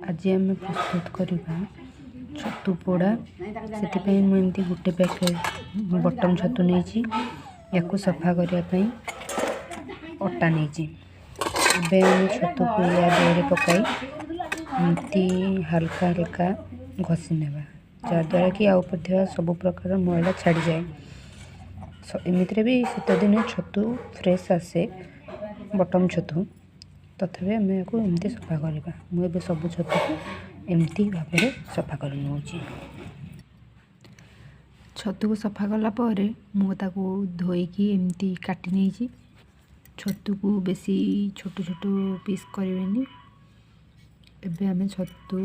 आज आम प्रस्तुत करवा छतु पोड़ा से मुझे गोटे पैकेट बटन छतु नहीं या सफा करने अटा नहीं छतु को या देहरे पकाई एमती हल्का हल्का घसी ने जहाद्वारा कि आउ सब प्रकार मैला छाड़ जाए। एमती भी शीत दिन छतु फ्रेश आसे बटन छतु तथापि आम एमती सफा करवा मुझे सब छतु को एमती भाव में सफा कर नौ छतु को सफा कलापर मुझे धोईकी एमती काटी नहीं छतु को बेसी छोट छोट पीस करें। एबे आम छतु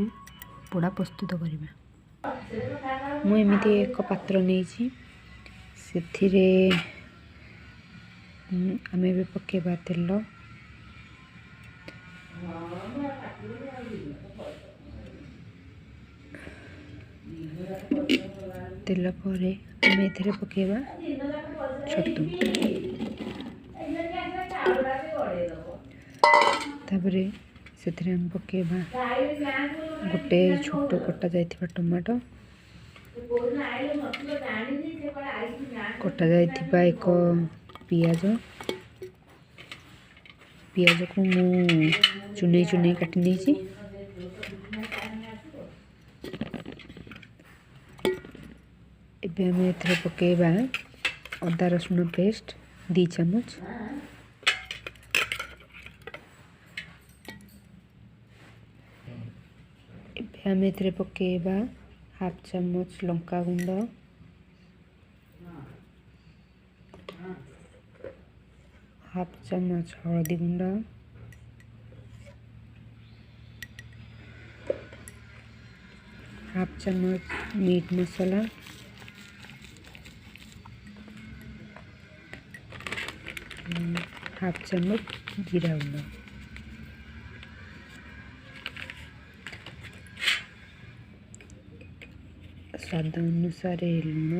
पोड़ा प्रस्तुत करवा मुझे एक पात्र नहीं से आम ए पकेबा तेल पर आम ए पकेबा छतु तापरे से पकेबा गोटे छोट कटा जाइथिबा टमाटो कटा जाइथिबा एक पियाज पियाज को मु चुने चुने काटी नहीं एबे हम एथरे पकेबा अदा रसुण पेस्ट 2 चम्मच एबे हम एथरे पकेबा 1/2 चम्मच लंका गुंड 1/2 चम्मच हल्दी गुंड 1/2 चम्मच मीट मसाला 1/2 चम्मच जीरा गुंड स्वाद अनुसार लुण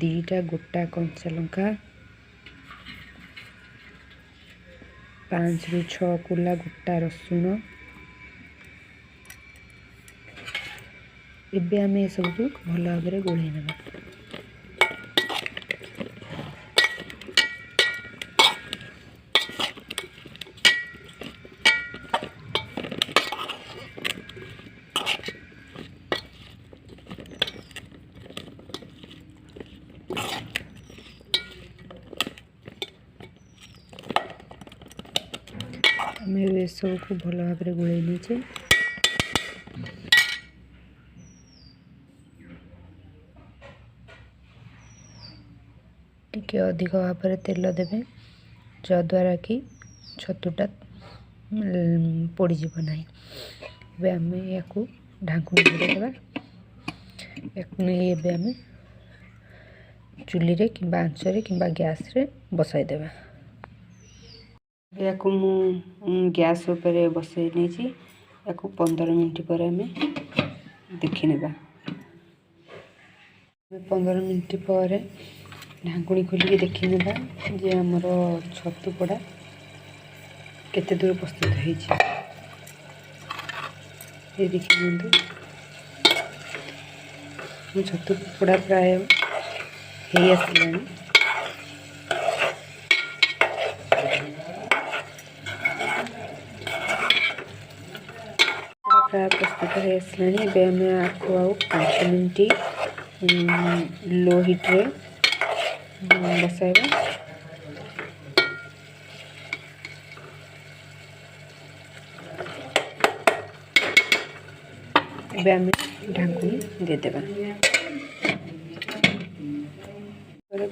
2 गोटा कंचा लंका 5 ରୁ 6 कुला गोटा रसुण एबे आम सब भल भाव में गोल ना आम सब को भल भाव में गोल नीचे टिके अधिक भाव में तेल देवे जद्वारा कि छतुटा पोड़ीज ना आम या ढांकुणी देदेबा या आम चुली रे कि आंचरे कि गैस रे बसाई देबा या गैस उपर बसई नहीं या 15 मिनट पर आम देखी नेबा 15 मिनट पर ढांकुणी खोलिक देखी नेबा जे हमर छतु पोड़ा केते दूर प्रस्तुत है देखी छतु पोड़ा प्राय हो आसलानी प्राय प्रस्तुत हो आसलानी एबे आम आपको आउ 5 मिनट लो हिट रे बसाइबा एबे आम ढांकुणी देदेबा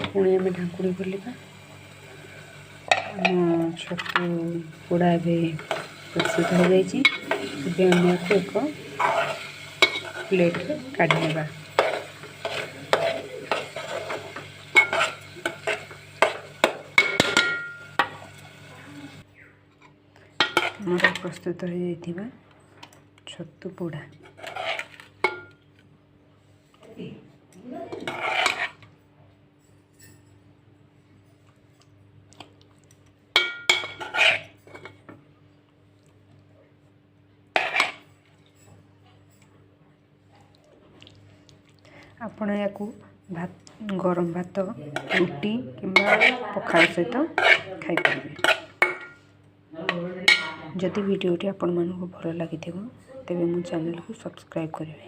पुणी आम ढांकुणी खोलिबा आम छतु पोड़ा प्रस्तुत हो जाइए। एबे आम एक प्लेट काढ़ी नेबा मोर प्रस्तुत हो जाइथिबा छतु पोड़ा आपण या गरम भात रुटी किंबा पखाल सहित खाई पारिबे। जदि वीडियोटी आपण मानक भल लगी तेबे मो चैनल को सब्सक्राइब करेंगे।